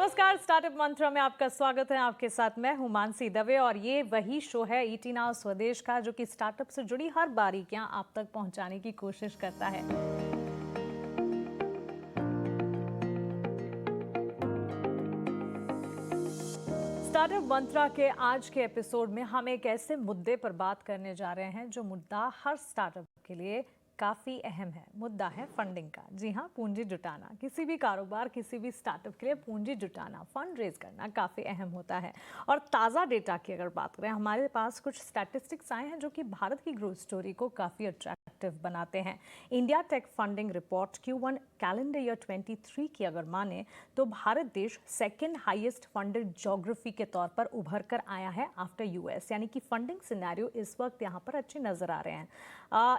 नमस्कार, स्टार्टअप मंत्रा में आपका स्वागत है। आपके साथ मैं हूं मानसी दवे और ये वही शो है ईटी नाउ स्वदेश का, जो कि स्टार्टअप से जुड़ी हर बारीकियां आप तक पहुंचाने की कोशिश करता है। स्टार्टअप मंत्रा के आज के एपिसोड में हम एक ऐसे मुद्दे पर बात करने जा रहे हैं जो मुद्दा हर स्टार्टअप के लिए काफ़ी अहम है। मुद्दा है फंडिंग का। जी हाँ, पूंजी जुटाना। किसी भी कारोबार, किसी भी स्टार्टअप के लिए पूंजी जुटाना, फंड रेज करना काफ़ी अहम होता है। और ताज़ा डेटा की अगर बात करें, हमारे पास कुछ स्टैटिस्टिक्स आए हैं जो कि भारत की ग्रोथ स्टोरी को काफ़ी अट्रैक्टिव बनाते हैं। India tech funding report Q1 calendar year 23 की अगर माने तो भारत देश सेकेंड हाईएस्ट फंडेड ज्योग्राफी के तौर पर उभर कर आया है आफ्टर यूएस। यानी कि फंडिंग सिनेरियो इस वक्त यहाँ पर अच्छे नजर आ रहे हैं।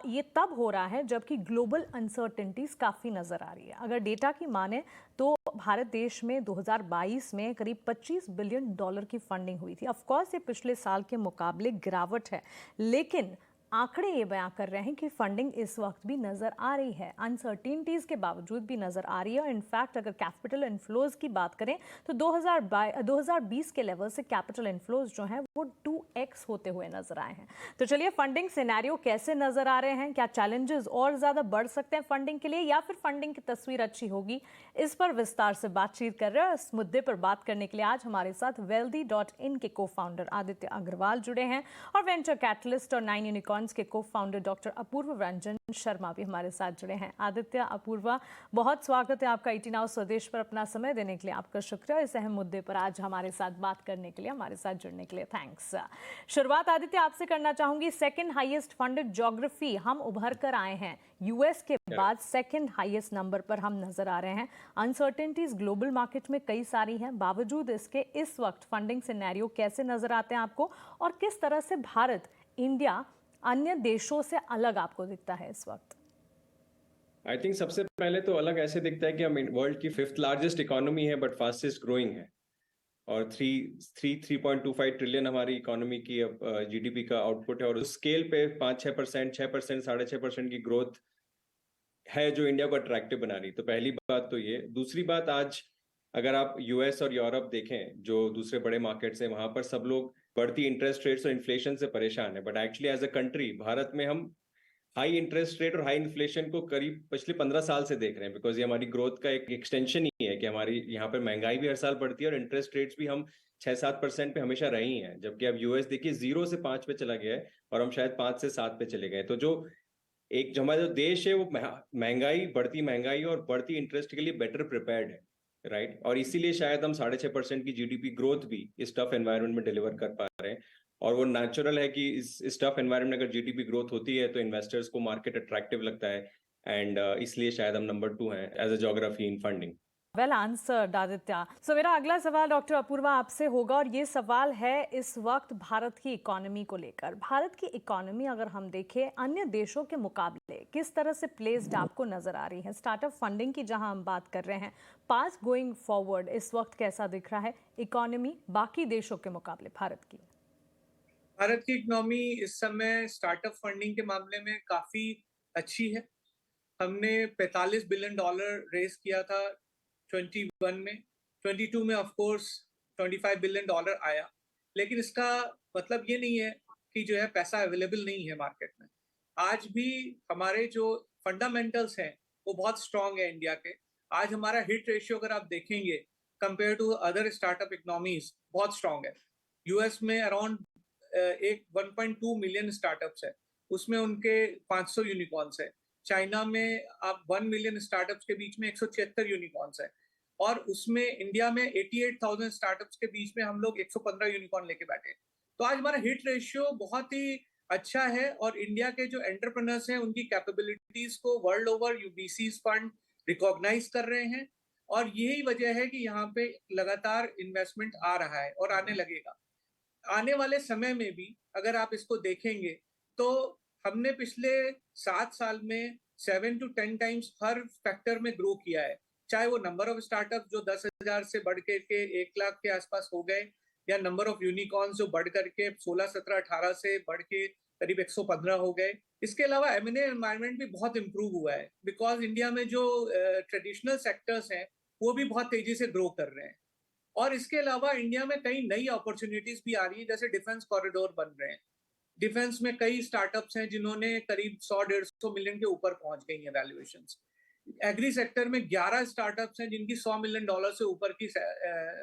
ये तब हो रहा है जबकि ग्लोबल अनसर्टेनिटीज काफ़ी नज़र आ रही है। अगर डेटा की माने तो भारत देश में 2022 में करीब $25 बिलियन की फंडिंग हुई थी। ऑफ कोर्स ये पिछले साल के मुकाबले गिरावट है, लेकिन आंकड़े ये बयां कर रहे हैं कि फंडिंग इस वक्त भी नजर आ रही है, अनसर्टेनिटीज के बावजूद भी नजर आ रही है। और इनफैक्ट अगर कैपिटल इनफ्लोज की बात करें तो 2020 के लेवल से कैपिटल इनफ्लोज जो हैं वो 2x होते हुए नजर आए हैं। तो चलिए, फंडिंग सिनेरियो कैसे नजर आ रहे हैं, क्या चैलेंजेस और ज्यादा बढ़ सकते हैं फंडिंग के लिए, या फिर फंडिंग की तस्वीर अच्छी होगी, इस पर विस्तार से बातचीत कर रहे हैं। इस मुद्दे पर बात करने के लिए आज हमारे साथ wealthy.in के को फाउंडर आदित्य अग्रवाल जुड़े हैं और वेंचर कैटलिस्ट और 9 यूनिकॉर्न्स के को फाउंडर डॉक्टर अपूर्व रंजन शर्मा भी हमारे साथ जुड़े हैं। आदित्य, अपूर्वा, बहुत स्वागत है आपका ईटी नाउ स्वदेश पर। अपना समय देने के लिए आपका शुक्रिया। इस अहम मुद्दे पर आज हमारे साथ बात करने के लिए, हमारे साथ जुड़ने के लिए थैंक्स। शुरुआत आदित्य आपसे करना चाहूंगी। सेकंड हाईएस्ट फंडेड ज्योग्राफी हम उभर कर आए हैं, यूएस के बाद सेकंड हाईएस्ट नंबर पर हम नजर आ रहे हैं। अनसर्टेनिटीज ग्लोबल मार्केट में कई सारी हैं, बावजूद इसके इस वक्त फंडिंग सिनेरियो कैसे नजर आते हैं आपको, और किस तरह से भारत, इंडिया अन्य देशों से अलग आपको दिखता है इस वक्त? आई थिंक सबसे पहले तो अलग ऐसे दिखता है कि हम वर्ल्ड की 5th लार्जेस्ट इकोनॉमी है, बट फास्टेस्ट ग्रोइंग है। और 3.25 ट्रिलियन हमारी इकोनॉमी की जीडीपी का आउटपुट है, और उस स्केल पे 5-6%, 6%, 6.5% की ग्रोथ है जो इंडिया को अट्रैक्टिव बना रही। तो पहली बात तो ये। दूसरी बात, आज अगर आप यूएस और यूरोप देखें जो दूसरे बड़े मार्केट्स हैं, वहां पर सब लोग बढ़ती इंटरेस्ट रेट्स और इन्फ्लेशन से परेशान है, but actually as a country Bharat में हम हाई इंटरेस्ट रेट और हाई इन्फ्लेशन को करीब पिछले 15 साल से देख रहे हैं, बिकॉज ये हमारी ग्रोथ का एक एक्सटेंशन ही है कि हमारी यहाँ पर महंगाई भी हर साल बढ़ती है और इंटरेस्ट रेट्स भी हम 6-7% पे हमेशा रही हैं। जबकि अब यूएस देखिए 0 से 5 पे चला गया है और हम शायद 5 से 7 पे चले गए। तो जो हमारा जो देश है वो बढ़ती महंगाई और बढ़ती इंटरेस्ट के लिए बेटर प्रिपेयर्ड है, राइट। और इसीलिए शायद हम 6.5% की जीडीपी ग्रोथ भी इस टफ एनवायरनमेंट में डिलीवर कर पा रहे हैं। और वो नेचुरल है कि इस टफ एनवायरनमेंट में अगर जीडीपी ग्रोथ होती है तो इन्वेस्टर्स को मार्केट अट्रैक्टिव लगता है, एंड इसलिए शायद हम नंबर 2 हैं as a geography in funding. Well answered Aditya. So मेरा अगला सवाल डॉक्टर अपूर्वा आपसे होगा, और ये सवाल है इस वक्त भारत की इकोनॉमी को लेकर। भारत की इकोनॉमी अगर हम देखें अन्य देशों के मुकाबले किस तरह से प्लेस्ड आपको नजर आ रही है? स्टार्टअप फंडिंग की जहां हम बात कर रहे हैं, पास गोइंग फॉरवर्ड इस वक्त कैसा दिख रहा है इकोनॉमी बाकी देशों के मुकाबले भारत की? भारत की इकोनॉमी इस समय स्टार्टअप फंडिंग के मामले में काफी अच्छी है। हमने $45 बिलियन रेज किया था 21 में। 22 में ऑफ कोर्स $25 बिलियन आया, लेकिन इसका मतलब ये नहीं है कि जो है पैसा अवेलेबल नहीं है मार्केट में। आज भी हमारे जो फंडामेंटल्स हैं वो बहुत स्ट्रांग है इंडिया के। आज हमारा हिट रेशियो अगर आप देखेंगे compare to other startup economies बहुत स्ट्रांग है। यूएस में अराउंड एक 1.2 मिलियन स्टार्टअप्स है, उसमें उनके 500 यूनिकॉर्न्स है। चाइना में आप 1 मिलियन स्टार्टअप्स के बीच में 176 यूनिकॉर्न्स है, और उसमें इंडिया में 88,000 स्टार्टअप्स के बीच में हम लोग 115 यूनिकॉर्न लेके बैठे। तो आज हमारा हिट रेशियो बहुत ही अच्छा है, और इंडिया के जो एंटरप्रेन्योर्स हैं उनकी कैपेबिलिटीज को वर्ल्ड ओवर यूबीसीज फंड रिकॉग्नाइज कर रहे हैं, और यही वजह है कि यहाँ पे लगातार इन्वेस्टमेंट आ रहा है और आने लगेगा। आने वाले समय में भी अगर आप इसको देखेंगे तो हमने पिछले 7 साल में 7 to 10 टाइम्स हर फैक्टर में ग्रो किया है। चाहे वो नंबर ऑफ स्टार्टअप जो 10,000 से बढ़ के 1 लाख के आसपास हो गए, या नंबर ऑफ यूनिकॉर्न्स जो बढ़ करके 16, 17, 18 से बढ़ के करीब 115 हो गए। इसके अलावा एमएनए एनवायरनमेंट भी बहुत इंप्रूव हुआ है, बिकॉज इंडिया में जो ट्रेडिशनल सेक्टर्स हैं वो भी बहुत तेजी से ग्रो कर रहे हैं। और इसके अलावा इंडिया में कई नई अपॉर्चुनिटीज भी आ रही हैं, जैसे डिफेंस कॉरिडोर बन रहे हैं। डिफेंस में कई स्टार्टअप्स हैं जिन्होंने करीब 100-150 मिलियन के ऊपर पहुंच गई हैं वैल्यूएशंस। एग्री सेक्टर में 11 स्टार्टअप्स हैं जिनकी $100 मिलियन से ऊपर की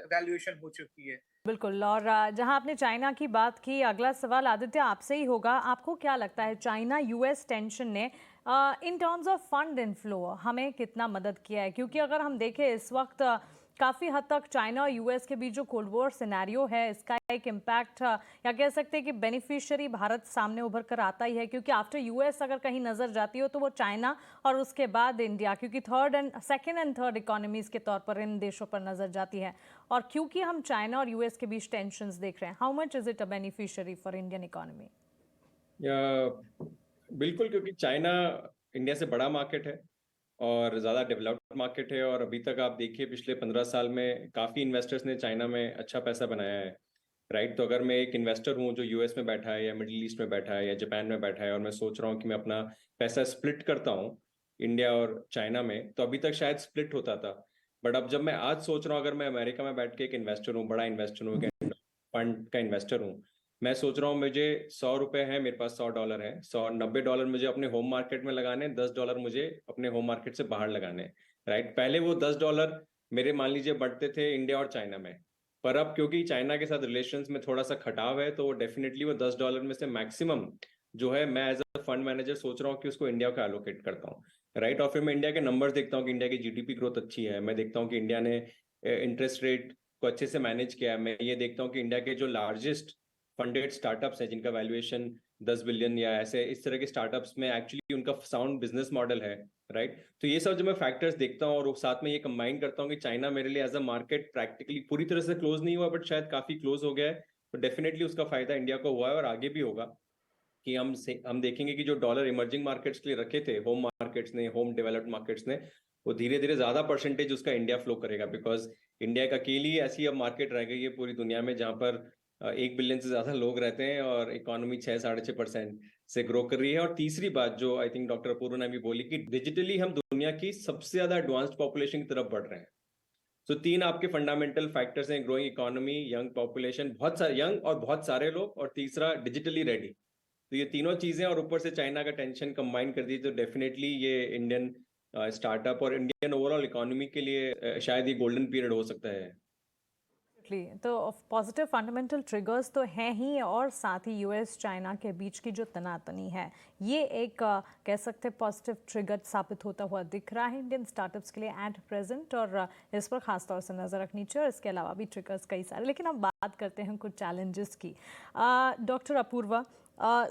वैल्यूएशन हो चुकी है। बिल्कुल। और जहां आपने चाइना की बात की, अगला सवाल आदित्य आपसे ही होगा। आपको क्या लगता है चाइना यूएस टेंशन ने in terms of fund inflow हमें कितना मदद किया है? क्योंकि अगर हम देखें इस वक्त काफ़ी हद तक चाइना और यूएस के बीच जो कोल्ड वॉर सिनेरियो है, इसका एक इम्पैक्ट या कह सकते हैं कि बेनिफिशियरी भारत सामने उभर कर आता ही है। क्योंकि आफ्टर यूएस अगर कहीं नज़र जाती हो तो वो चाइना और उसके बाद इंडिया, क्योंकि सेकेंड एंड थर्ड इकोनॉमीज़ के तौर पर इन देशों पर नज़र जाती है। और क्योंकि हम चाइना और यूएस के बीच टेंशंस देख रहे हैं, how much is it a beneficiary for Indian economy? बिल्कुल, क्योंकि चाइना इंडिया से बड़ा मार्केट है और ज़्यादा डेवलप्ड मार्केट है। और अभी तक आप देखिए पिछले 15 साल में काफ़ी इन्वेस्टर्स ने चाइना में अच्छा पैसा बनाया है, राइट। तो अगर मैं एक इन्वेस्टर हूँ जो यूएस में बैठा है या मिडिल ईस्ट में बैठा है या जापान में बैठा है और मैं सोच रहा हूँ कि मैं अपना पैसा स्प्लिट करता हूँ इंडिया और चाइना में, तो अभी तक शायद स्प्लिट होता था। बट अब जब मैं आज सोच रहा हूँ, अगर मैं अमेरिका में बैठ के एक इन्वेस्टर हूँ, बड़ा इन्वेस्टर हूँ, फंड का इन्वेस्टर हूँ, मैं सोच रहा हूँ मुझे $100 है, मेरे पास $100 है, $90 मुझे अपने होम मार्केट में लगाने, $10 मुझे अपने होम मार्केट से बाहर लगाने, राइट। पहले वो $10 मेरे मान लीजिए बढ़ते थे इंडिया और चाइना में, पर अब क्योंकि चाइना के साथ रिलेशंस में थोड़ा सा खटाव है, तो वो डेफिनेटली वो $10 में से मैक्सिमम जो है मैं एज अ फंड मैनेजर सोच रहा हूँ कि उसको इंडिया को एलोकेट करता हूँ, राइट। और फिर मैं इंडिया के नंबर्स देखता हूँ कि इंडिया की जीडीपी ग्रोथ अच्छी है, मैं देखता हूँ कि इंडिया ने इंटरेस्ट रेट को अच्छे से मैनेज किया है, मैं ये देखता हूँ कि इंडिया के जो लार्जेस्ट फंडेड स्टार्टअप्स हैं जिनका वैल्यूएशन 10 बिलियन या ऐसे इस तरह के स्टार्टअप्स में एक्चुअली उनका साउंड बिजनेस मॉडल है, राइट। तो ये सब जो मैं फैक्टर्स देखता हूँ और साथ में ये कंबाइन करता हूँ कि चाइना मेरे लिए एज अ मार्केट प्रैक्टिकली पूरी तरह से क्लोज नहीं हुआ बट शायद काफी क्लोज हो गया है, तो डेफिनेटली उसका फायदा इंडिया को हुआ है और आगे भी होगा। कि हम देखेंगे कि जो डॉलर इमर्जिंग मार्केट्स के लिए रखे थे होम मार्केट्स ने, होम डेवलप्ड मार्केट्स ने, वो धीरे धीरे ज्यादा परसेंटेज उसका इंडिया फ्लो करेगा, बिकॉज इंडिया एक अकेली ऐसी अब मार्केट रह गई है पूरी दुनिया में जहां पर 1 बिलियन से ज्यादा लोग रहते हैं और इकोनॉमी 6-6.5% से ग्रो कर रही है। और तीसरी बात जो आई थिंक डॉक्टर अपूर्व ने भी बोली कि डिजिटली हम दुनिया की सबसे ज्यादा एडवांस्ड पॉपुलेशन की तरफ बढ़ रहे हैं। तो तीन आपके फंडामेंटल फैक्टर्स हैं, ग्रोइंग इकोनॉमी, यंग पॉपुलेशन, बहुत सारे यंग और बहुत सारे लोग, और तीसरा डिजिटली रेडी। तो ये तीनों चीजें और ऊपर से चाइना का टेंशन कंबाइन कर दी, तो डेफिनेटली ये इंडियन स्टार्टअप और इंडियन ओवरऑल इकोनॉमी के लिए शायद ये गोल्डन पीरियड हो सकता है। तो पॉजिटिव फंडामेंटल ट्रिगर्स तो हैं ही, और साथ ही यूएस चाइना के बीच की जो तनातनी है, ये एक कह सकते हैं पॉजिटिव ट्रिगर साबित होता हुआ दिख रहा है इंडियन स्टार्टअप्स के लिए एट प्रेजेंट, और इस पर खास तौर से नज़र रखनी चाहिए। और इसके अलावा भी ट्रिगर्स कई सारे, लेकिन अब बात करते हैं कुछ चैलेंजेस की। डॉक्टर अपूर्वा,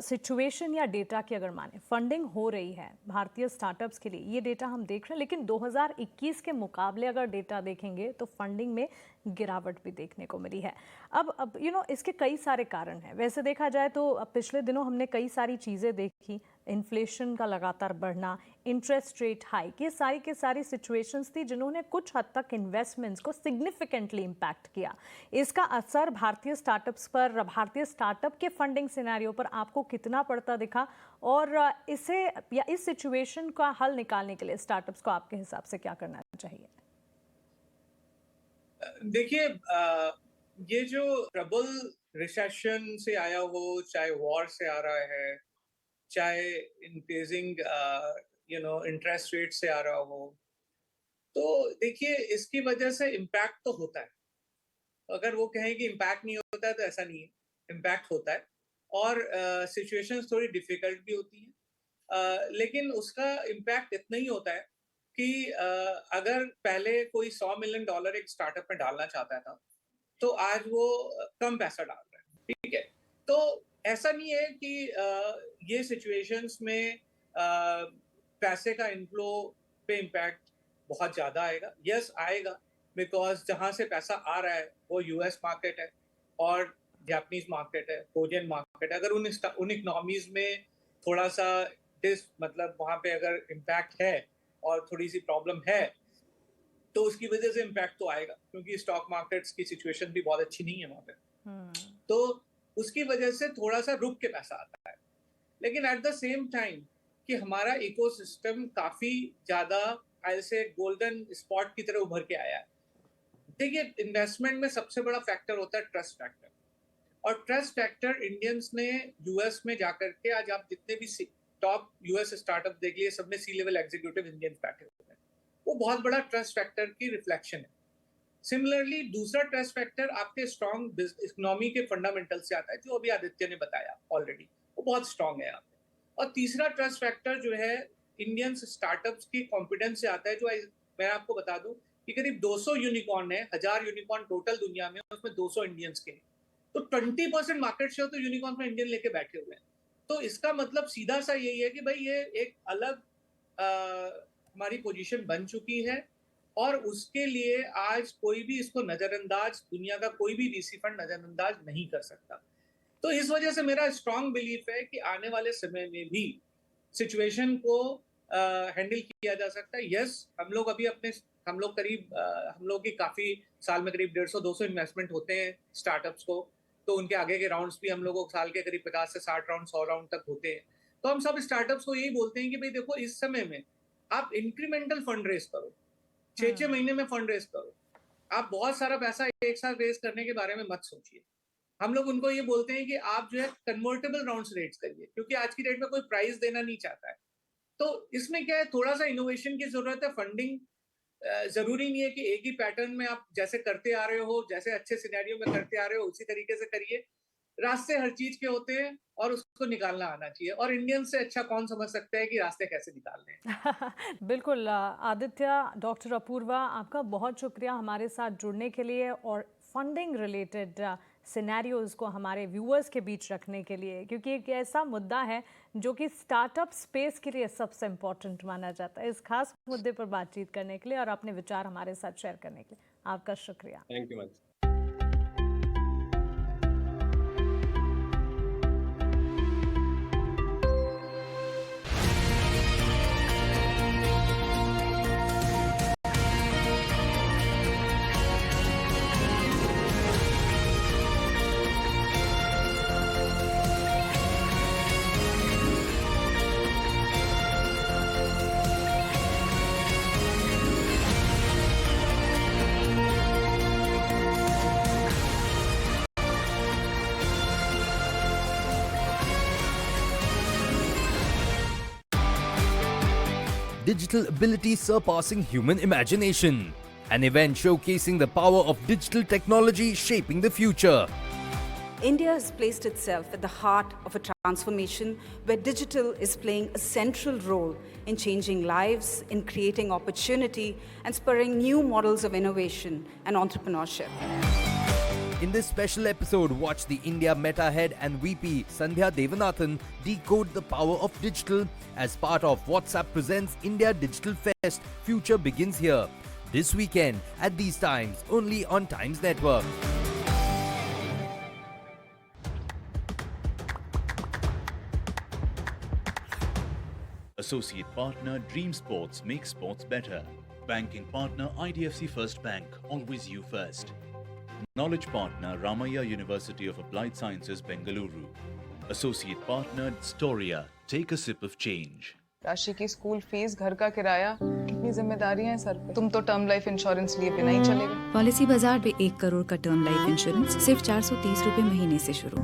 सिचुएशन या डेटा की अगर माने, फंडिंग हो रही है भारतीय स्टार्टअप्स के लिए, ये डेटा हम देख रहे हैं, लेकिन 2021 के मुकाबले अगर डेटा देखेंगे तो फंडिंग में गिरावट भी देखने को मिली है। अब इसके कई सारे कारण हैं। वैसे देखा जाए तो पिछले दिनों हमने कई सारी चीज़ें देखी, इन्फ्लेशन का लगातार बढ़ना, इंटरेस्ट रेट हाइक, ये सारी के सारी सिचुएशंस थी जिन्होंने कुछ हद तक इन्वेस्टमेंट्स को सिग्निफिकेंटली इम्पैक्ट किया। इसका असर भारतीय स्टार्टअप्स पर, भारतीय स्टार्टअप के फंडिंग सिनेरियो पर आपको कितना पड़ता दिखा, और इसे या इस सिचुएशन का हल निकालने के लिए स्टार्टअप्स को आपके हिसाब से क्या करना चाहिए? देखिए, ये जो ट्रबल रिसेशन से आया हो, चाहे वॉर से आ रहा है, चाहे इंक्रीजिंग इंटरेस्ट रेट से आ रहा हो, तो देखिए इसकी वजह से इम्पैक्ट तो होता है। अगर वो कहें कि इम्पैक्ट नहीं होता है तो ऐसा नहीं है, इम्पैक्ट होता है। और सिचुएशंस थोड़ी डिफिकल्ट भी होती हैं, लेकिन उसका इम्पैक्ट इतना ही होता है कि अगर पहले कोई $100 मिलियन एक स्टार्टअप में डालना चाहता था, तो आज वो कम पैसा डाल रहा है, ठीक है। तो ऐसा नहीं है कि ये सिचुएशंस में पैसे का इनफ्लो पे इम्पैक्ट बहुत ज़्यादा आएगा। यस आएगा, बिकॉज जहाँ से पैसा आ रहा है वो यूएस मार्केट है और जापानीज मार्केट है, कोरियन मार्केट है। अगर उन इकोनॉमीज में थोड़ा सा मतलब वहाँ पे अगर इम्पैक्ट है और थोड़ी सी प्रॉब्लम है, तो उसकी वजह से इम्पैक्ट तो आएगा, क्योंकि स्टॉक मार्केट्स की सिचुएशन भी बहुत अच्छी नहीं है वहाँ पे। तो उसकी वजह से थोड़ा सा रुक के पैसा आता है। लेकिन एट द सेम टाइम कि हमारा इकोसिस्टम काफी ज्यादा ऐसे गोल्डन स्पॉट की तरह उभर के आया है। देखिए, इन्वेस्टमेंट में सबसे बड़ा फैक्टर होता है ट्रस्ट फैक्टर, और ट्रस्ट फैक्टर इंडियंस ने यूएस में जाकर के, आज आप जितने भी टॉप यूएस स्टार्टअप देख लिए, सब में सी लेवल एग्जीक्यूटिव इंडियंस बैठे हुए हैं, वो बहुत बड़ा ट्रस्ट फैक्टर की रिफ्लेक्शन है। सिमिलरली दूसरा ट्रस्ट फैक्टर आपके स्ट्रॉन्ग इकोनॉमी के फंडामेंटल से आता है, जो अभी आदित्य ने बताया ऑलरेडी, वो बहुत स्ट्रॉन्ग है यहाँ पे। और तीसरा ट्रस्ट फैक्टर जो है इंडियंस स्टार्टअप्स की कॉन्फिडेंस से आता है, जो मैं आपको बता दूं कि करीब 200 यूनिकॉर्न है, 1000 यूनिकॉर्न टोटल दुनिया में, उसमें 200 इंडियंस के, तो 20% मार्केट शेयर तो यूनिकॉर्न में इंडियन लेके बैठे हुए हैं। तो इसका मतलब सीधा सा यही है कि भाई ये एक अलग हमारी पोजीशन बन चुकी है, और उसके लिए आज कोई भी इसको नजरअंदाज, दुनिया का कोई भी वीसी फंड नजरअंदाज नहीं कर सकता। तो इस वजह से मेरा स्ट्रांग बिलीफ है कि आने वाले समय में भी सिचुएशन को हैंडल किया जा सकता है। यस, हम लोग की काफी साल में करीब 150-200 इन्वेस्टमेंट होते हैं स्टार्टअप्स को, तो उनके आगे के राउंड्स भी हम लोगों को साल के करीब 50 से 60 राउंड, 100 राउंड तक होते हैं। तो हम सब स्टार्टअप्स को यही बोलते हैं कि भाई देखो, इस समय में आप इंक्रीमेंटल फंड रेज करो, 6-6 महीने में फंड रेज करो, आप बहुत सारा पैसा एक साथ रेज करने के बारे में मत सोचिए। हम लोग उनको ये बोलते हैं कि आप जो है कन्वर्टेबल राउंड्स रेज करिए, क्योंकि आज की डेट में कोई प्राइस देना नहीं चाहता है। तो इसमें क्या है, थोड़ा सा इनोवेशन की जरूरत है। फंडिंग जरूरी नहीं है कि एक ही पैटर्न में आप जैसे करते आ रहे हो, जैसे अच्छे सिनेरियो में करते आ रहे हो, उसी तरीके से करिए। रास्ते हर चीज के होते हैं और उसको निकालना आना चाहिए, और इंडियन से अच्छा कौन समझ सकता है कि रास्ते कैसे निकालने हैं। बिल्कुल आदित्य, डॉक्टर अपूर्वा, आपका बहुत शुक्रिया हमारे साथ जुड़ने के लिए और फंडिंग रिलेटेड सिनेरियोज को हमारे व्यूअर्स के बीच रखने के लिए, क्योंकि एक ऐसा मुद्दा है जो कि स्टार्टअप स्पेस के लिए सबसे इम्पोर्टेंट माना जाता है। इस खास मुद्दे पर बातचीत करने के लिए और अपने विचार हमारे साथ शेयर करने के लिए आपका शुक्रिया। Thank you. Digital ability surpassing human imagination. An event showcasing the power of digital technology shaping the future. India has placed itself at the heart of a transformation where digital is playing a central role in changing lives, in creating opportunity, and spurring new models of innovation and entrepreneurship. In this special episode, watch the India Meta Head and VP Sandhya Devanathan decode the power of digital as part of WhatsApp presents India Digital Fest. Future begins here. This weekend at these times, only on Times Network. Associate partner Dream Sports makes sports better. Banking partner IDFC First Bank, always you first. Knowledge partner Ramaiah University of Applied Sciences, Bengaluru. Associate partner Storia, take a sip of change. राशि की school fees, घर का किराया, कितनी जिम्मेदारियां हैं sir पे। तुम तो टर्म लाइफ इंश्योरेंस लिए बिना ही चले गए। पॉलिसी बाजार पे 1 करोड़ का टर्म लाइफ इंश्योरेंस सिर्फ 430 रुपए महीने से शुरू।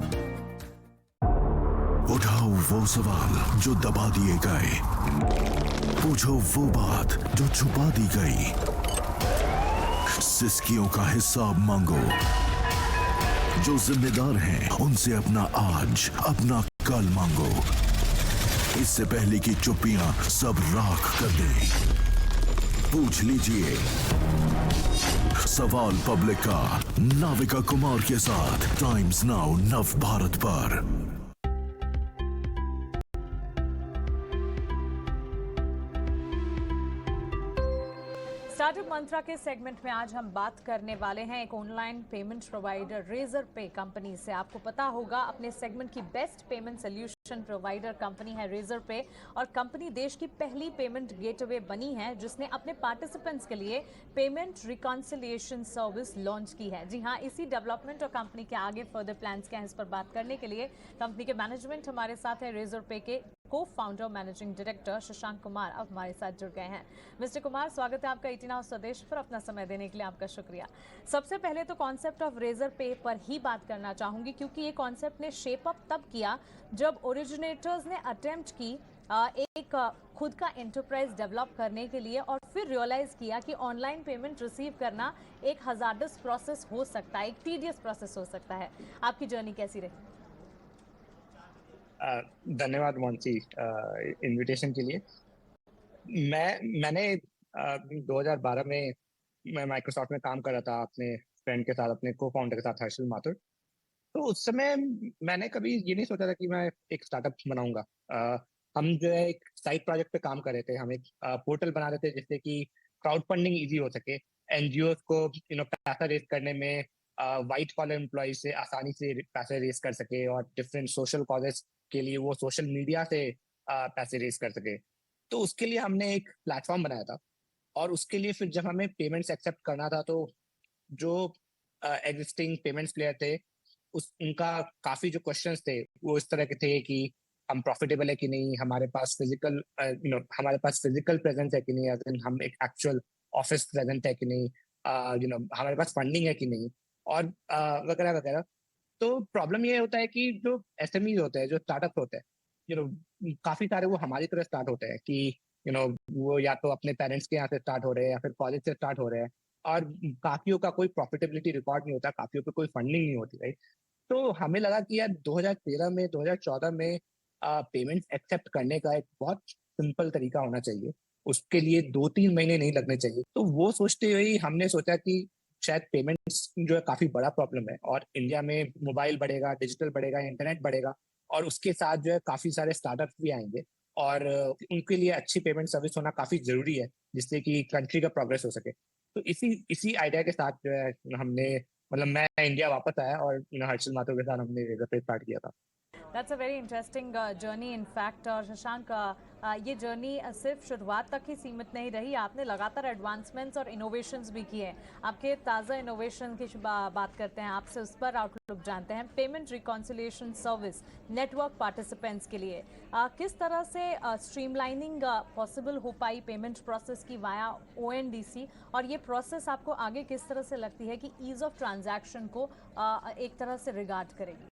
उठाओ वो सवाल जो दबा दिए गए, पूछो वो बात जो छुपा दी गई, सिस्कियों का हिसाब मांगो। जो जिम्मेदार हैं उनसे अपना आज, अपना कल मांगो, इससे पहले कि चुप्पियां सब राख कर दें। पूछ लीजिए सवाल पब्लिक का नाविका कुमार के साथ टाइम्स नाउ नव भारत पर। स्टार्टअप मंत्रा के सेगमेंट में आज हम बात करने वाले हैं एक ऑनलाइन पेमेंट प्रोवाइडर रेजर पे कंपनी से। आपको पता होगा अपने सेगमेंट की best payment solution provider company है रेजर पे, और कंपनी देश की पहली पेमेंट गेटवे बनी है जिसने अपने पार्टिसिपेंट्स के लिए पेमेंट रिकॉन्सिलिएशन सर्विस लॉन्च की है। जी हाँ, इसी डेवलपमेंट और कंपनी के आगे फर्दर प्लान्स क्या है इस पर बात करने के लिए कंपनी के मैनेजमेंट हमारे साथ है रेजर पे के को founder managing director Shashank Kumar अब हमारे साथ जुड़ गए हैं। मिस्टर कुमार, स्वागत है आपका 18 हाउस स्वदेश पर। अपना समय देने के लिए आपका शुक्रिया। सबसे पहले तो कॉन्सेप्ट ऑफ रेजर पे पर ही बात करना चाहूंगी, क्योंकि ये कॉन्सेप्ट ने शेप अप तब किया जब ओरिजिनेटर्स ने अटेम्प्ट की एक खुद का एंटरप्राइज डेवलप करने के लिए, और फिर रियलाइज किया कि ऑनलाइन पेमेंट रिसीव करना एक हजार्डस प्रोसेस हो सकता है, एक टीडियस प्रोसेस हो सकता है। आपकी जर्नी कैसी रही? धन्यवाद मोंटी इनविटेशन के लिए। मैंने 2012 में मैं माइक्रोसॉफ्ट में काम कर रहा था अपने फ्रेंड के साथ, अपने को फाउंडर के साथ, हर्षल माथुर। तो उस समय मैंने कभी ये नहीं सोचा था कि मैं एक स्टार्टअप बनाऊंगा। हम जो है एक साइड प्रोजेक्ट पे काम कर रहे थे। हम एक पोर्टल बना रहे थे जिससे कि क्राउड फंडिंग इजी हो सके, एनजीओ को पैसा रेज करने में वाइट कॉलर एम्प्लॉय से आसानी से पैसे रेज कर सके, और डिफरेंट सोशल कॉजेस के लिए वो सोशल मीडिया से पैसे रेज कर सके। तो उसके लिए हमने एक प्लेटफॉर्म बनाया था, और उसके लिए फिर जब हमें पेमेंट्स एक्सेप्ट करना था तो जो एग्जिस्टिंग पेमेंट्स प्लेयर थे उनका काफी जो क्वेश्चंस थे वो इस तरह के थे कि हम प्रॉफिटेबल है कि नहीं, हमारे पास फिजिकल प्रेजेंस है कि नहीं, अगर हम एक एक्चुअल ऑफिस प्रेजेंट है कि नहीं, हमारे पास फंडिंग है कि नहीं, और वगैरह वगैरह। तो प्रॉब्लम ये होता है कि जो एसएमई होते हैं, जो स्टार्टअप होते हैं, काफी सारे वो हमारी तरह स्टार्ट होते हैं कि वो या तो अपने पेरेंट्स के यहाँ से स्टार्ट हो रहे हैं या फिर कॉलेज से स्टार्ट हो रहे हैं, और काफियों का कोई प्रॉफिटेबिलिटी रिकॉर्ड नहीं होता, काफियों पे कोई फंडिंग नहीं होती, राइट। तो हमें लगा कि यार 2013 में 2014 में पेमेंट्स एक्सेप्ट करने का एक बहुत सिंपल तरीका होना चाहिए, उसके लिए 2-3 महीने नहीं लगने चाहिए। तो वो सोचते हुए हमने सोचा कि शायद पेमेंट्स जो है काफी बड़ा प्रॉब्लम है, और इंडिया में मोबाइल बढ़ेगा, डिजिटल बढ़ेगा, इंटरनेट बढ़ेगा, और उसके साथ जो है काफी सारे स्टार्टअप्स भी आएंगे, और उनके लिए अच्छी पेमेंट सर्विस होना काफी जरूरी है जिससे कि कंट्री का प्रोग्रेस हो सके। तो इसी आइडिया के साथ जो है हमने, मतलब मैं इंडिया वापस आया और हर्षल माथुर के साथ हमने रेजर पे स्टार्ट किया था। That's a very interesting journey in fact. और शशांक, ये जर्नी सिर्फ शुरुआत तक ही सीमित नहीं रही, आपने लगातार एडवांसमेंट्स और इनोवेशंस भी किए। आपके ताज़ा इनोवेशन की बात करते हैं, आपसे उस पर आउटलुक जानते हैं। Payment reconciliation service network participants के लिए किस तरह से स्ट्रीमलाइनिंग पॉसिबल हो पाई पेमेंट प्रोसेस की वाया ONDC, और ये प्रोसेस आपको आगे किस तरह से लगती है कि ईज ऑफ ट्रांजैक्शन को एक तरह से रिगार्ड करेगी?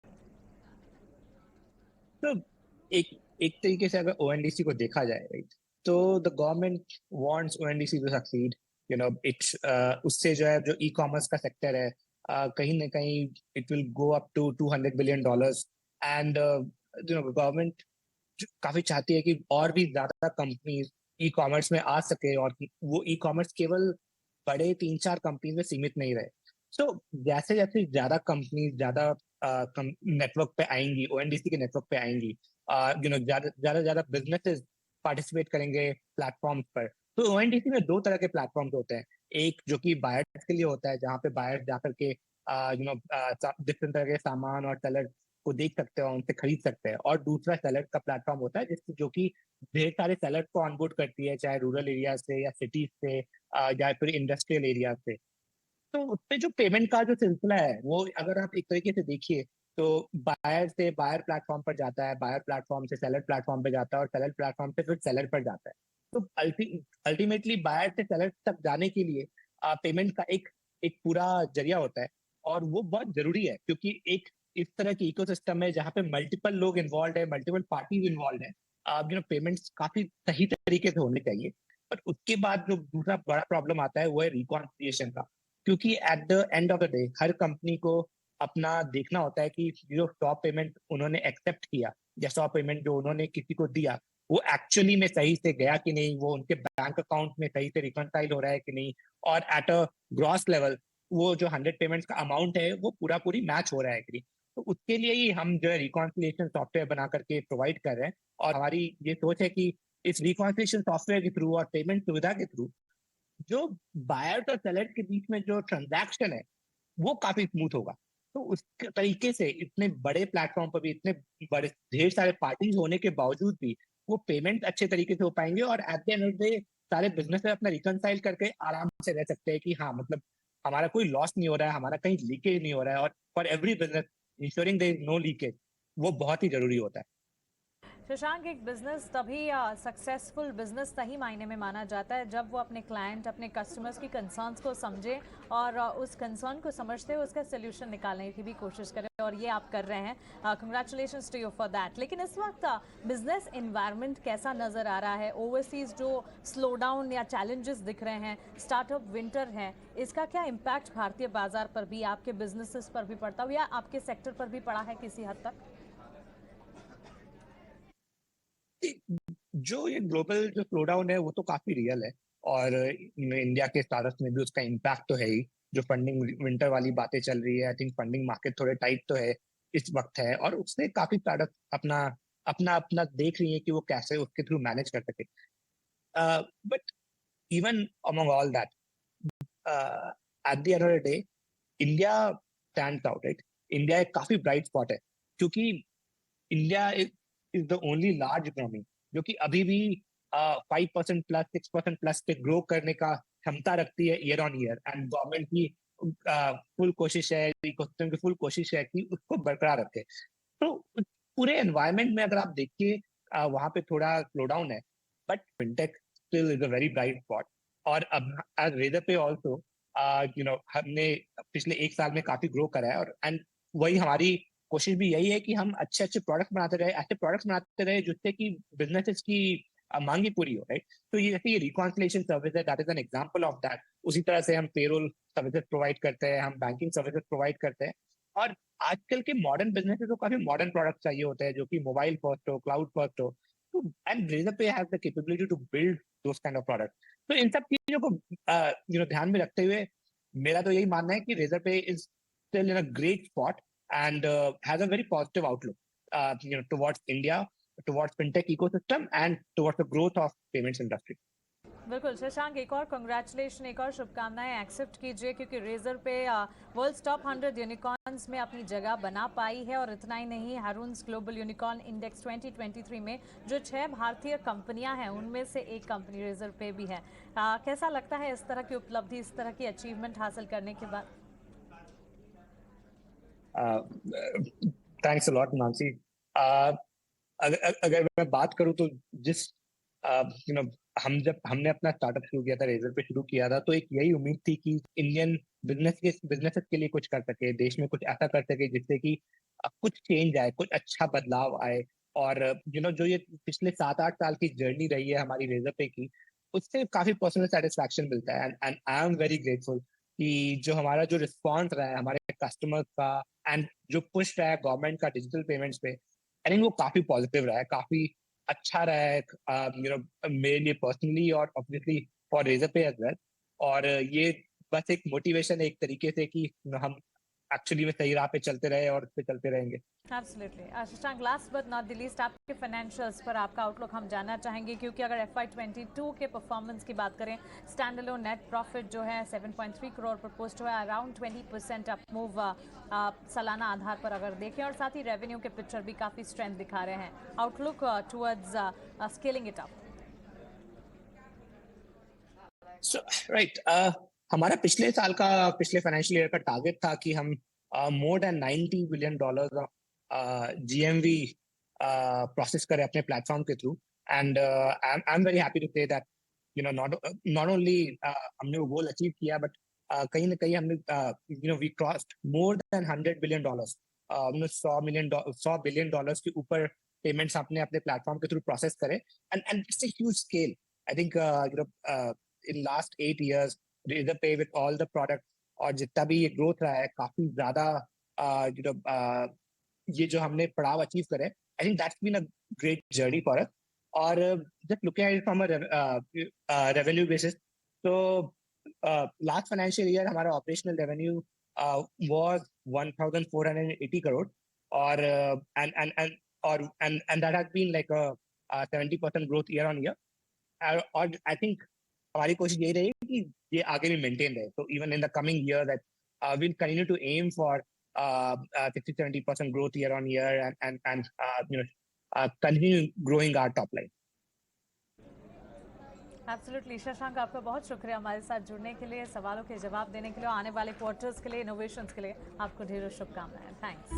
तो एक तरीके से अगर ONDC को देखा जाए, राइट, तो the government wants ONDC to succeed. उससे जो है, जो ई कॉमर्स का सेक्टर है, कहीं ना कहीं it will go up to $200 billion, and government काफी चाहती है कि और भी ज्यादा कंपनीज ई कॉमर्स में आ सके, और वो ई कॉमर्स केवल बड़े 3-4 कंपनी में सीमित नहीं रहे। तो जैसे जैसे ज्यादा कंपनीज ज्यादा नेटवर्क पे आएंगी, ONDC के नेटवर्क पे आएंगी, ज्यादा बिजनेसेस पार्टिसिपेट करेंगे प्लेटफॉर्म पर। तो ONDC में 2 तरह के प्लेटफॉर्म होते हैं, एक जो कि बायर्स के लिए होता है, जहाँ पे बायर्स जाकर के डिफरेंट तरह के सामान और सेलर को देख सकते हैं, उनसे खरीद सकते हैं, और दूसरा सेलर का प्लेटफॉर्म होता है जो कि ढेर सारे सेलर को ऑनबोर्ड करती है, चाहे रूरल एरिया से या सिटीज से या फिर इंडस्ट्रियल एरिया से। तो उसपे जो पेमेंट का जो सिलसिला है, वो अगर आप एक तरीके से देखिए तो बायर से बायर प्लेटफॉर्म पर जाता है, बायर प्लेटफॉर्म से सेलर प्लेटफॉर्म पे जाता है, और सेलर प्लेटफॉर्म से फिर सेलर पर जाता है। तो अल्टीमेटली बायर से सेलर तक जाने के लिए पेमेंट का एक पूरा जरिया होता है, और वो बहुत जरूरी है, क्योंकि एक इस तरह की इकोसिस्टम है जहाँ पे मल्टीपल लोग इन्वॉल्व है, मल्टीपल पार्टीज इन्वॉल्व है, पेमेंट्स काफी सही तरीके से होने चाहिए। पर उसके बाद जो दूसरा बड़ा प्रॉब्लम आता है वो है रिकॉन्सिलिएशन का, क्योंकि at the end of the day her company को अपना देखना होता है कि जो स्टॉप पेमेंट उन्होंने एक्सेप्ट किया या स्टॉप पेमेंट जो उन्होंने किसी को दिया वो एक्चुअली में सही से गया कि नहीं, वो उनके बैंक अकाउंट में सही से रिकॉन्साइल हो रहा है कि नहीं, और एट अ ग्रॉस लेवल वो जो 100 पेमेंट्स का अमाउंट है वो पूरी मैच हो रहा है कि नहीं। तो उसके लिए ही हम जो है रिकॉन्सिलिएशन सॉफ्टवेयर बना करके प्रोवाइड कर रहे हैं, और हमारी ये सोच है कि इस रिकॉन्सिलिएशन सॉफ्टवेयर के थ्रू और पेमेंट सुविधा के थ्रू जो बायर्स और सेलर्स के बीच में जो ट्रांजैक्शन है वो काफी स्मूथ होगा। तो उस तरीके से इतने बड़े प्लेटफॉर्म पर भी इतने बड़े ढेर सारे पार्टीज होने के बावजूद भी वो पेमेंट अच्छे तरीके से हो पाएंगे, और at the end of the day सारे बिजनेस अपना रिकनसाइल करके आराम से रह सकते हैं कि हाँ, मतलब हमारा कोई लॉस नहीं हो रहा है, हमारा कहीं लीकेज नहीं हो रहा है, और for every business insuring there is no leakage, वो बहुत ही जरूरी होता है। शशांक, एक बिजनेस तभी सक्सेसफुल बिजनेस तभी मायने में माना जाता है जब वो अपने क्लाइंट, अपने कस्टमर्स की कंसर्न्स को समझे और उस कंसर्न को समझते हुए उसका सोल्यूशन निकालने की भी कोशिश करें, और ये आप कर रहे हैं। Congratulations to you for that. लेकिन इस वक्त बिजनेस इन्वायरमेंट कैसा नज़र आ रहा है? ओवरसीज जो स्लो डाउन या चैलेंजेस दिख रहे हैं, स्टार्टअप विंटर है, इसका क्या इम्पैक्ट भारतीय बाजार पर भी, आपके बिजनेसेस पर भी पड़ता हो या आपके सेक्टर पर भी पड़ा है किसी हद तक? जो ये ग्लोबल जो स्लो डाउन है वो तो काफी रियल है, और इंडिया के स्टार्टअप्स में भी उसका इम्पैक्ट तो है ही। जो फंडिंग विंटर वाली बातें चल रही है, आई थिंक फंडिंग मार्केट थोड़े टाइट तो है इस वक्त है, और उससे काफी स्टार्टअप अपना अपना अपना देख रही है कि वो कैसे उसके थ्रू मैनेज कर सके। But even among all that, at the end of the day India stands out, right? India एक काफी ब्राइट स्पॉट है, क्योंकि India is the only large economy जो कि अभी भी 5% प्लस 6% प्लस पे ग्रो करने का क्षमता रखती है year on year, and government की फुल कोशिश है, इकोसिस्टम की फुल कोशिश है कि उसको बरकरार रखे। तो पूरे एनवायरनमेंट में अगर आप देखिए वहां पे थोड़ा स्लो डाउन है, but fintech still is a very bright spot. और अब एज रेजरपे आल्सो हमने पिछले 1 साल में काफी ग्रो करा है, और एंड वही हमारी कोशिश भी यही है कि हम अच्छे अच्छे प्रोडक्ट्स बनाते रहे, ऐसे प्रोडक्ट्स बनाते रहे जिससे कि बिजनेसेस की मांग ही पूरी हो, राइट? तो ये जैसे ये रिकॉन्सिलेशन सर्विस है, that is an example of that. उसी तरह से हम पेरोल सर्विसेज प्रोवाइड करते हैं, हम बैंकिंग सर्विसेज प्रोवाइड करते हैं, और आजकल के मॉडर्न बिजनेसेस को काफी मॉडर्न प्रोडक्ट चाहिए होते हैं जो कि मोबाइल फर्स्ट हो, क्लाउड फर्स्ट हो, तो and Razorpay has the capability to build those kind of product. तो इन सब चीजों को ध्यान में रखते हुए मेरा तो यही मानना है कि Razorpay is still in a great spot and has a very positive outlook, towards India, towards fintech ecosystem, and towards the growth of payments industry. बिल्कुल शशांक, एक और कंग्रेचुलेशन, एक और शुभकामनाएं एक्सेप्ट कीजिए, क्योंकि रेजर पे वर्ल्ड्स टॉप 100 यूनिकॉर्न्स में अपनी जगह बना पाई है। और इतना ही नहीं, हारून्स ग्लोबल यूनिकॉर्न इंडेक्स 2023 में जो 6 भारतीय कंपनियां हैं उनमें से एक कंपनी रेजर पे भी है। कैसा लगता है इस तरह की उपलब्धि, इस तरह की अचीवमेंट हासिल करने के बाद? Thanks a lot Mansi. अगर मैं बात करूं तो जिस हमने अपना स्टार्टअप शुरू किया था, रेजर पे शुरू किया था, तो एक यही उम्मीद थी कि इंडियन बिजनेसेस के लिए कुछ कर सके, देश में कुछ ऐसा कर सके जिससे कि कुछ चेंज आए, कुछ अच्छा बदलाव आए। और जो ये पिछले 7-8 साल की जर्नी रही है हमारी रेजर पे की, उससे काफी पर्सनल सेटिस्फैक्शन मिलता है, and I am very grateful कि जो हमारा जो रिस्पॉन्स रहा है हमारे कस्टमर्स का, एंड जो पुश रहा है गवर्नमेंट का डिजिटल पेमेंट्स पे, आई थिंक वो काफी पॉजिटिव रहा है, काफी अच्छा रहा है मेरे लिए पर्सनली, और obviously for Razorpay as well. और ये बस एक मोटिवेशन है एक तरीके से कि हम एक्चुअली में सही राह पे चलते रहे और उस पे चलते रहेंगे। Absolutely. Shashank, last but not the least, आपके फाइनेंशियल्स पर आपका आउटलुक हम जानना चाहेंगे, क्योंकि अगर FY22 के परफॉर्मेंस की बात करें, स्टैंड अलोन नेट प्रॉफिट जो है 7.3 करोड़ पर पोस्ट हुआ है, अराउंड 20% अप मूव सालाना आधार पर अगर देखें, और साथ ही रेवेन्यू के पिक्चर भी काफ़ी स्ट्रेंथ दिखा रहे हैं। Outlook towards scaling it up. Right, हमारा पिछले फाइनेंशियल ईयर का टारगेट था कि हम more than $90 billion GMV process करें अपने प्लेटफॉर्म के through, and I am very happy to say that not only हमने वो गोल अचीव किया, बट कहीं ना कहीं हमने we crossed more than $100 billion, हमने $100 billion के ऊपर पेमेंट्स आपने अपने प्लेटफॉर्म के थ्रू प्रोसेस करे, and it's a huge scale. I think in last 8 years Razorpay with all the product और जितना भी ये ग्रोथ रहा है, काफी ज्यादा ये जो हमने पड़ाव अचीव करे, I think that's been a great journey for us. और just looking at it from a revenue basis, तो लास्ट फाइनेंशियल ईयर हमारा ऑपरेशनल रेवेन्यू वाज 1480 करोड़, और and that has been like a 70% growth year on year. और I think हमारी कोशिश यही रही कि ये आगे भी मेंटेन रहे, तो even in the coming year that we'll continue to aim for 60-70% growth year on year, and continue growing our top line. Absolutely. Shashank, आपका बहुत शुक्रिया हमारे साथ जुड़ने के लिए, सवालों के जवाब देने के लिए, आने वाले क्वार्टर्स के लिए, इनोवेशंस के लिए आपको ढेरों शुभकामनाएं। थैंक्स।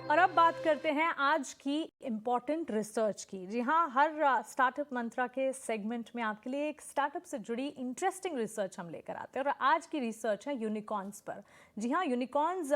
और अब बात करते हैं आज की इम्पॉर्टेंट रिसर्च की। जी हाँ, हर स्टार्टअप मंत्रा के सेगमेंट में आपके लिए एक स्टार्टअप से जुड़ी इंटरेस्टिंग रिसर्च हम लेकर आते हैं और आज की रिसर्च है यूनिकॉर्न्स पर। जी हाँ, यूनिकॉर्न्स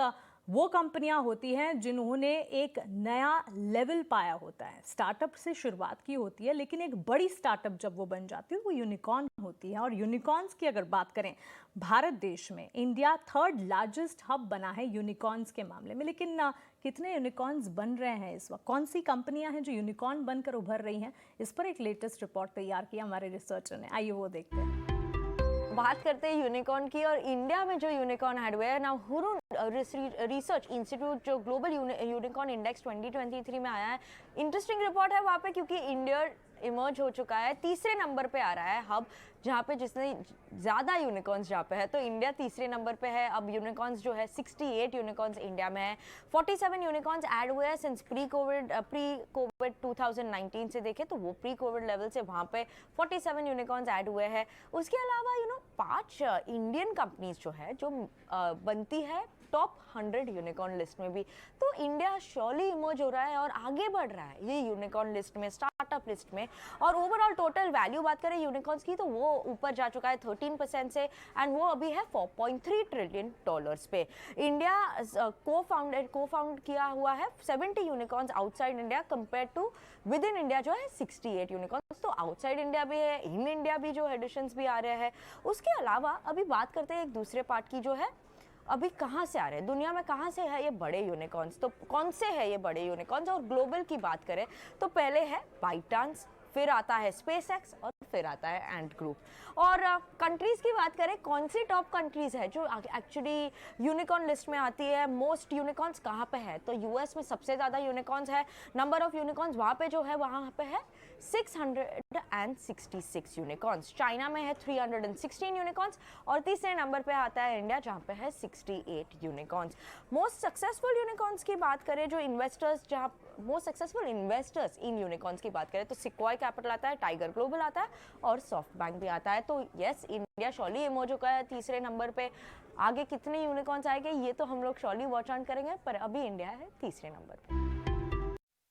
वो कंपनियां होती हैं जिन्होंने एक नया लेवल पाया होता है। स्टार्टअप से शुरुआत की होती है, लेकिन एक बड़ी स्टार्टअप जब वो बन जाती है वो यूनिकॉर्न होती है। और यूनिकॉर्न्स की अगर बात करें, भारत देश में इंडिया 3rd लार्जेस्ट हब बना है यूनिकॉर्न्स के मामले में। लेकिन कितने यूनिकॉर्न्स बन रहे हैं इस वक्त, कौन सी कंपनियां हैं जो यूनिकॉर्न बनकर उभर रही हैं, इस पर एक लेटेस्ट रिपोर्ट तैयार किया हमारे रिसर्चर ने। आइए वो देखते हैं। बात करते हैं यूनिकॉर्न की, और इंडिया में जो unicorn hardware now Hurun research institute जो ग्लोबल यूनिकॉर्न इंडेक्स 2023 में आया है, इंटरेस्टिंग रिपोर्ट है वहाँ पे, क्योंकि इंडिया इमर्ज हो चुका है, तीसरे नंबर पे आ रहा है हब जहाँ पे जिसने ज़्यादा यूनिकॉर्न्स जहाँ पे है, तो इंडिया तीसरे नंबर पे है। अब यूनिकॉर्न्स जो है 68 यूनिकॉर्न्स इंडिया में है। 47 यूनिकॉर्न्स ऐड हुए हैं सिंस प्री कोविड 2019 से देखें तो वो प्री कोविड लेवल से वहाँ पे 47 यूनिकॉर्न्स ऐड हुए हैं। उसके अलावा 5 इंडियन कंपनीज जो है जो बनती है टॉप 100 यूनिकॉर्न लिस्ट में भी। तो इंडिया श्योरली इमर्ज हो रहा है और आगे बढ़ रहा है ये यूनिकॉर्न लिस्ट में, स्टार्टअप लिस्ट में। और ओवरऑल टोटल वैल्यू बात करें यूनिकॉर्न्स की तो वो ऊपर जा चुका है 13% से, एंड वो अभी है $4.3 ट्रिलियन पे। इंडिया को-फाउंड किया हुआ है 70 unicorns outside India compare to with in India जो है 68 यूनिकॉर्न्स। तो आउटसाइड इंडिया भी है, इन इंडिया भी जो एडिशंस भी आ रहे हैं। उसके अलावा अभी बात करते हैं एक दूसरे पार्ट की, जो है अभी कहाँ से आ रहे हैं, दुनिया में कहाँ से है ये बड़े यूनिकॉर्न्स, तो कौन से है ये बड़े यूनिकॉर्न्स। और ग्लोबल की बात करें तो पहले है बाइटांस, फिर आता है स्पेसएक्स और फिर आता है एंट ग्रुप। और कंट्रीज की बात करें, कौन सी टॉप कंट्रीज है जो एक्चुअली यूनिकॉर्न लिस्ट में आती है, मोस्ट यूनिकॉर्न्स कहाँ पे है, तो यूएस में सबसे ज़्यादा यूनिकॉर्न्स है। नंबर ऑफ यूनिकॉर्न्स वहाँ पे जो है वहाँ पे है 666 यूनिकॉर्न्स। चाइना में है 316 यूनिकॉर्न्स और तीसरे नंबर पे आता है इंडिया जहाँ पे है 68 यूनिकॉर्न्स। मोस्ट सक्सेसफुल यूनिकॉर्न्स की बात करें, जो इन्वेस्टर्स, जहाँ most successful investors in unicorns की बात करें तो सिक्वॉय कैपिटल आता है, टाइगर ग्लोबल आता है और सॉफ्ट बैंक भी आता है। तो यस, इंडिया श्योरली इमर्ज हो गया है तीसरे नंबर पे। आगे कितने यूनिकॉर्न्स आएंगे ये तो हम लोग श्योरली वॉच ऑन करेंगे, पर अभी इंडिया है तीसरे नंबर पे।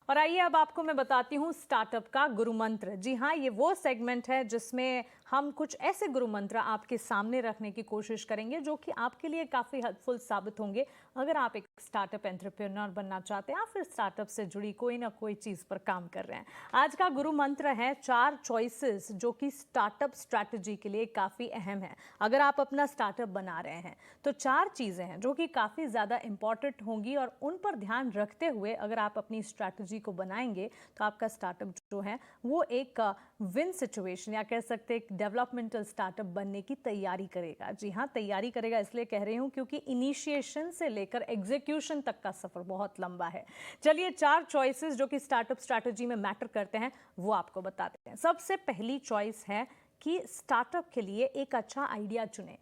और आइए अब आपको मैं बताती हूँ स्टार्टअप का गुरु मंत्र। जी हाँ, ये वो सेगमेंट है जिसमें हम कुछ ऐसे गुरु मंत्र आपके सामने रखने की कोशिश करेंगे जो कि आपके लिए काफ़ी हेल्पफुल साबित होंगे अगर आप एक स्टार्टअप एंटरप्रेन्योर बनना चाहते हैं या फिर स्टार्टअप से जुड़ी कोई ना कोई चीज़ पर काम कर रहे हैं। आज का गुरु मंत्र है 4 चॉइसेस जो कि स्टार्टअप स्ट्रैटेजी के लिए काफ़ी अहम है। अगर आप अपना स्टार्टअप बना रहे हैं तो 4 चीज़ें हैं जो कि काफ़ी ज़्यादा इंपॉर्टेंट होंगी और उन पर ध्यान रखते हुए अगर आप अपनी स्ट्रैटेजी को बनाएंगे तो आपका स्टार्टअप जो है वो एक विन सिचुएशन या कह सकते हैं डेवलपमेंटल स्टार्टअप बनने की तैयारी करेगा। जी हाँ, तैयारी करेगा इसलिए कह रही हूँ क्योंकि इनिशिएशन से लेकर एग्जीक्यूशन तक का सफर बहुत लंबा है। चलिए 4 चॉइसेस जो कि स्टार्टअप स्ट्रैटेजी में मैटर करते हैं वो आपको बताते हैं। सबसे पहली चॉइस है कि स्टार्टअप के लिए एक अच्छा आइडिया चुनें।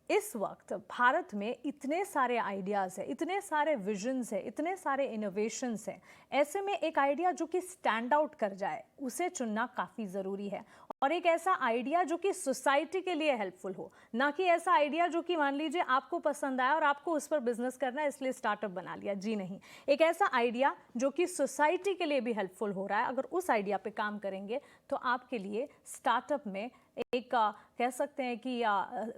इस वक्त भारत में इतने सारे आइडियाज़ हैं, इतने सारे विजन्स हैं, इतने सारे इनोवेशंस हैं। ऐसे में एक आइडिया जो कि स्टैंड आउट कर जाए उसे चुनना काफ़ी ज़रूरी है। और एक ऐसा आइडिया जो कि सोसाइटी के लिए हेल्पफुल हो, ना कि ऐसा आइडिया जो कि मान लीजिए आपको पसंद आया और आपको उस पर बिजनेस करना है इसलिए स्टार्टअप बना लिया। जी नहीं, एक ऐसा आइडिया जो कि सोसाइटी के लिए भी हेल्पफुल हो रहा है, अगर उस आइडिया पे काम करेंगे तो आपके लिए स्टार्टअप में एक कह सकते हैं कि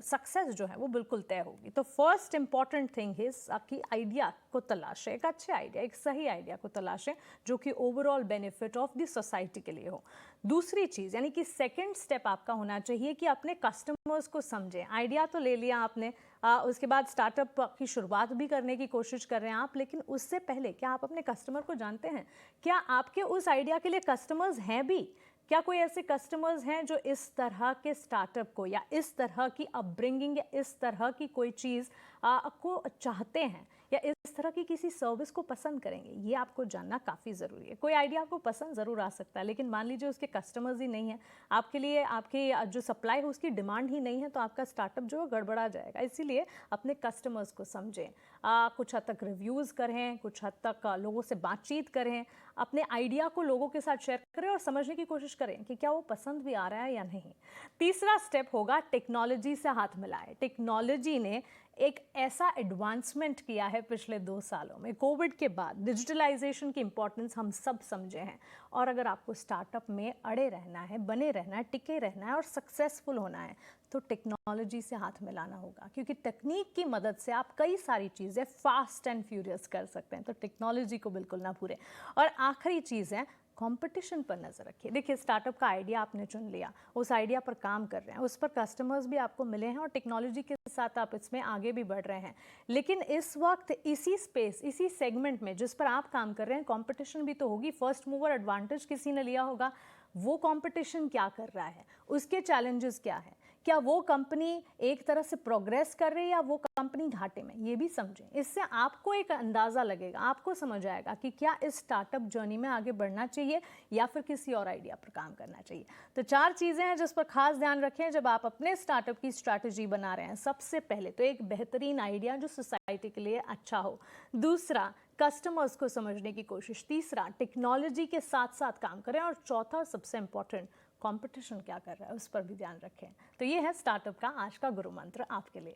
सक्सेस जो है वो बिल्कुल तय होगी। तो फर्स्ट इंपॉर्टेंट थिंग इज कि आइडिया को तलाशें, एक अच्छे आइडिया, एक सही आइडिया को तलाशें जो कि overall benefit of the society के लिए हो। दूसरी चीज़ यानी कि सेकंड स्टेप आपका होना चाहिए कि अपने कस्टमर्स को समझें। आइडिया तो ले लिया आपने, उसके बाद स्टार्टअप की शुरुआत भी करने की कोशिश कर रहे हैं आप, लेकिन उससे पहले क्या आप अपने कस्टमर को जानते हैं? क्या आपके उस आइडिया के लिए कस्टमर्स हैं भी? क्या कोई ऐसे कस्टमर्स हैं जो इस तरह के स्टार्टअप को या इस तरह की अपब्रिंगिंग या इस तरह की कोई चीज़ को चाहते हैं या इस तरह की किसी सर्विस को पसंद करेंगे? ये आपको जानना काफ़ी ज़रूरी है। कोई आइडिया आपको पसंद ज़रूर आ सकता है, लेकिन मान लीजिए उसके कस्टमर्स ही नहीं है, आपके लिए आपकी जो सप्लाई है उसकी डिमांड ही नहीं है, तो आपका स्टार्टअप जो है गड़बड़ा जाएगा। इसीलिए अपने कस्टमर्स को समझें, कुछ हद तक रिव्यूज़ करें, कुछ हद तक लोगों से बातचीत करें, अपने आइडिया को लोगों के साथ शेयर करें और समझने की कोशिश करें कि क्या वो पसंद भी आ रहा है या नहीं। तीसरा स्टेप होगा टेक्नोलॉजी से हाथ मिलाएं। टेक्नोलॉजी ने एक ऐसा एडवांसमेंट किया है पिछले 2 सालों में। कोविड के बाद डिजिटलाइजेशन की इंपॉर्टेंस हम सब समझे हैं, और अगर आपको स्टार्टअप में अड़े रहना है, बने रहना है, टिके रहना है और सक्सेसफुल होना है तो टेक्नोलॉजी से हाथ मिलाना होगा, क्योंकि तकनीक की मदद से आप कई सारी चीज़ें फास्ट एंड फ्यूरियस कर सकते हैं। तो टेक्नोलॉजी को बिल्कुल ना भूलें। और आखिरी चीज़ है, कंपटीशन पर नज़र रखिए। देखिए, स्टार्टअप का आइडिया आपने चुन लिया, उस आइडिया पर काम कर रहे हैं, उस पर कस्टमर्स भी आपको मिले हैं और टेक्नोलॉजी के साथ आप इसमें आगे भी बढ़ रहे हैं। लेकिन इस वक्त इसी स्पेस, इसी सेगमेंट में जिस पर आप काम कर रहे हैं, कंपटीशन भी तो होगी। फर्स्ट मूवर एडवांटेज किसी ने लिया होगा, वो कंपटीशन क्या कर रहा है, उसके चैलेंजेस क्या है, क्या वो कंपनी एक तरह से प्रोग्रेस कर रही है या वो कंपनी घाटे में, ये भी समझें। इससे आपको एक अंदाज़ा लगेगा, आपको समझ आएगा कि क्या इस स्टार्टअप जर्नी में आगे बढ़ना चाहिए या फिर किसी और आइडिया पर काम करना चाहिए। तो 4 चीज़ें हैं जिस पर खास ध्यान रखें जब आप अपने स्टार्टअप की स्ट्रैटेजी बना रहे हैं। सबसे पहले तो एक बेहतरीन आइडिया जो सोसाइटी के लिए अच्छा हो। दूसरा, कस्टमर्स को समझने की कोशिश। तीसरा, टेक्नोलॉजी के साथ साथ काम करें। और चौथा, सबसे इंपॉर्टेंट, कंपटीशन क्या कर रहा है उस पर भी ध्यान रखें। तो ये है स्टार्टअप का आज का गुरु मंत्र आपके लिए।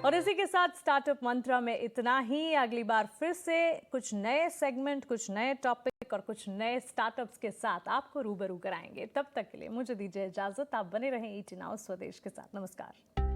और इसी के साथ स्टार्टअप मंत्र में इतना ही। अगली बार फिर से कुछ नए सेगमेंट, कुछ नए टॉपिक और कुछ नए स्टार्टअप्स के साथ आपको रूबरू कराएंगे। तब तक के लिए मुझे दीजिए इजाजत। आप बने रहें ईटी नाउ स्वदेश के साथ। नमस्कार।